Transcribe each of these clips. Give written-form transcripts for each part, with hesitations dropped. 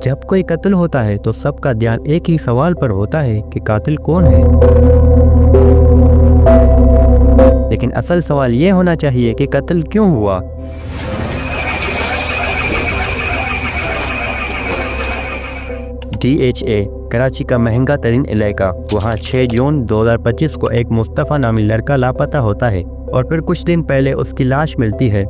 जब कोई कत्ल होता है तो सबका ध्यान एक ही सवाल पर होता है कि कातिल कौन है। लेकिन असल सवाल ये होना चाहिए कि कत्ल क्यों हुआ। DHA कराची का महंगा तरीन इलाका, वहाँ 6 जून 2025 को एक मुस्तफ़ा नामी लड़का लापता होता है और फिर कुछ दिन पहले उसकी लाश मिलती है।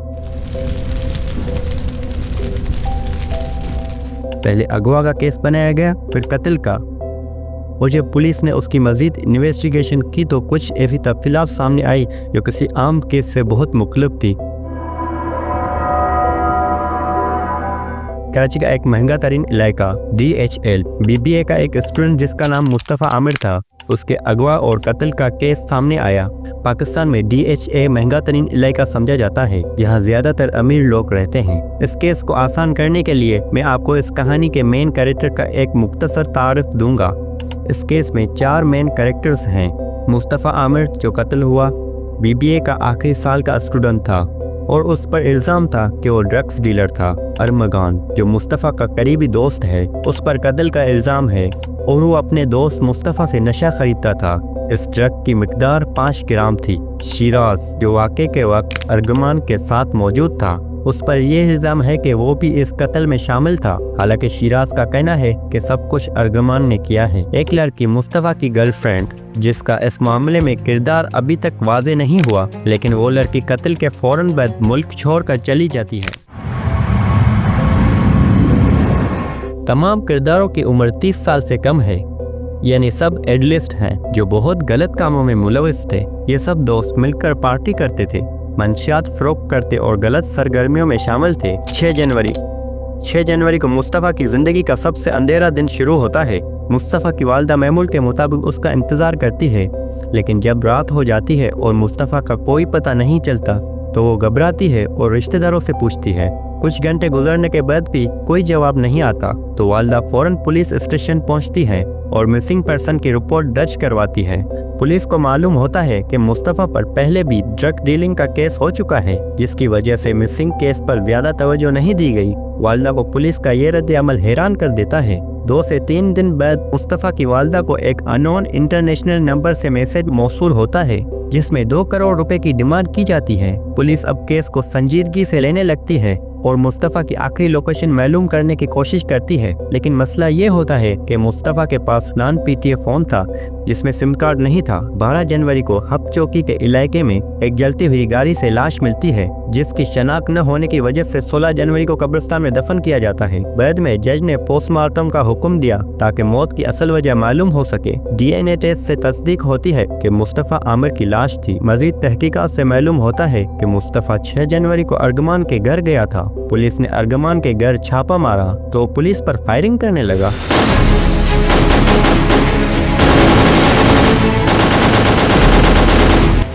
पहले अगवा का केस बनाया गया, फिर कत्ल का। और जब पुलिस ने उसकी मजीद इन्वेस्टिगेशन की तो कुछ ऐसी तफसीलात सामने आई जो किसी आम केस से बहुत मुख्तलिफ थी। कराची का एक महंगा तरीन इलाका DHL BBA का एक स्टूडेंट जिसका नाम मुस्तफ़ा आमिर था, उसके अगवा और कत्ल का केस सामने आया। पाकिस्तान में DHA महंगा तरीन इलाका समझा जाता है, यहाँ ज़्यादातर अमीर लोग रहते हैं। इस केस को आसान करने के लिए मैं आपको इस कहानी के मेन कैरेक्टर का एक मुख्तसर तारीफ दूंगा। इस केस में 4 मेन कैरेक्टर्स हैं। मुस्तफ़ा आमिर जो कत्ल हुआ, BBA का आखिरी साल का स्टूडेंट था और उस पर इल्ज़ाम था कि वो ड्रग्स डीलर था। अरमगान जो मुस्तफ़ा का करीबी दोस्त है, उस पर कत्ल का इल्ज़ाम है और वो अपने दोस्त मुस्तफ़ा से नशा खरीदता था। इस ड्रग की मिकदार 5 ग्राम थी। शिराज जो वाक़े के वक्त अरगमान के साथ मौजूद था, उस पर यह इल्ज़ाम है कि वो भी इस कत्ल में शामिल था। हालांकि शिराज का कहना है कि सब कुछ अरगमान ने किया है। एक लड़की मुस्तफ़ा की गर्लफ्रेंड जिसका इस मामले में किरदार अभी तक वाज़े नहीं हुआ, लेकिन वो लड़की कत्ल के फ़ौरन बाद मुल्क छोड़कर चली जाती है। तमाम किरदारों की उम्र 30 साल से कम है, यानी सब एडलिस्ट हैं जो बहुत गलत कामों में मुलविस थे। ये सब दोस्त मिलकर पार्टी करते थे, मंशियात फ़रोख्त करते और गलत सरगर्मियों में शामिल थे। 6 जनवरी को मुस्तफ़ा की ज़िंदगी का सबसे अंधेरा दिन शुरू होता है। मुस्तफ़ा की वालिदा मैमूल के मुताबिक उसका इंतज़ार करती है, लेकिन जब रात हो जाती है और मुस्तफ़ा का कोई पता नहीं चलता तो वो घबराती है और रिश्तेदारों से पूछती है। कुछ घंटे गुजरने के बाद भी कोई जवाब नहीं आता तो वालिदा फ़ौरन पुलिस स्टेशन पहुंचती है और मिसिंग पर्सन की रिपोर्ट दर्ज करवाती है। पुलिस को मालूम होता है कि मुस्तफ़ा पर पहले भी ड्रग डीलिंग का केस हो चुका है, जिसकी वजह से मिसिंग केस पर ज़्यादा तवज्जो नहीं दी गई। वालिदा को पुलिस का ये रद्द अमल हैरान कर देता है। 2 से 3 दिन बाद मुस्तफ़ा की वालिदा को एक अननोन इंटरनेशनल नंबर से मैसेज मौसूल होता है जिसमें 2 करोड़ रुपए की डिमांड की जाती है। पुलिस अब केस को संजीदगी से लेने लगती है और मुस्तफ़ा की आखिरी लोकेशन मालूम करने की कोशिश करती है, लेकिन मसला ये होता है कि मुस्तफ़ा के पास नॉन PTA फ़ोन था जिसमें सिम कार्ड नहीं था। 12 जनवरी को हब चौकी के इलाके में एक जलती हुई गाड़ी से लाश मिलती है जिसकी शनाख्त न होने की वजह से 16 जनवरी को कब्रिस्तान में दफन किया जाता है। बाद में जज ने पोस्टमार्टम का हुक्म दिया ताकि मौत की असल वजह मालूम हो सके। DNA टेस्ट से तस्दीक होती है कि मुस्तफ़ा आमिर की लाश थी। मजीद तहकीकात से मालूम होता है कि मुस्तफ़ा 6 जनवरी को अरगमान के घर गया था। पुलिस ने अरगमान के घर छापा मारा तो पुलिस पर फायरिंग करने लगा।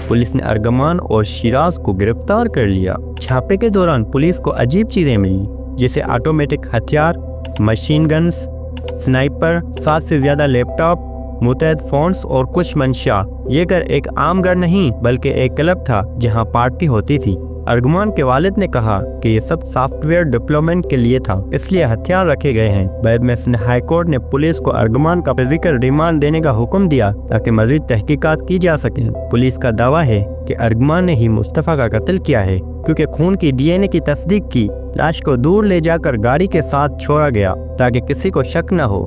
पुलिस ने अरगमान और शिराज को गिरफ्तार कर लिया। छापे के दौरान पुलिस को अजीब चीजें मिली, जैसे ऑटोमेटिक हथियार, मशीन गन्स, स्नाइपर, 7 से ज्यादा लैपटॉप, मुतहद फोन्स और कुछ मंशा। ये घर एक आम घर नहीं बल्कि एक क्लब था जहां पार्टी होती थी। अरगमान के वालिद ने कहा कि ये सब सॉफ्टवेयर डेवलपमेंट के लिए था, इसलिए हथियार रखे गए हैं। बाद में हाई कोर्ट ने पुलिस को अरगमान का फिजिकल रिमांड देने का हुक्म दिया ताकि मजीद तहकीकात की जा सके। पुलिस का दावा है कि अरगमान ने ही मुस्तफ़ा का कत्ल किया है क्योंकि खून की DNA की तस्दीक की। लाश को दूर ले जाकर गाड़ी के साथ छोड़ा गया ताकि किसी को शक न हो।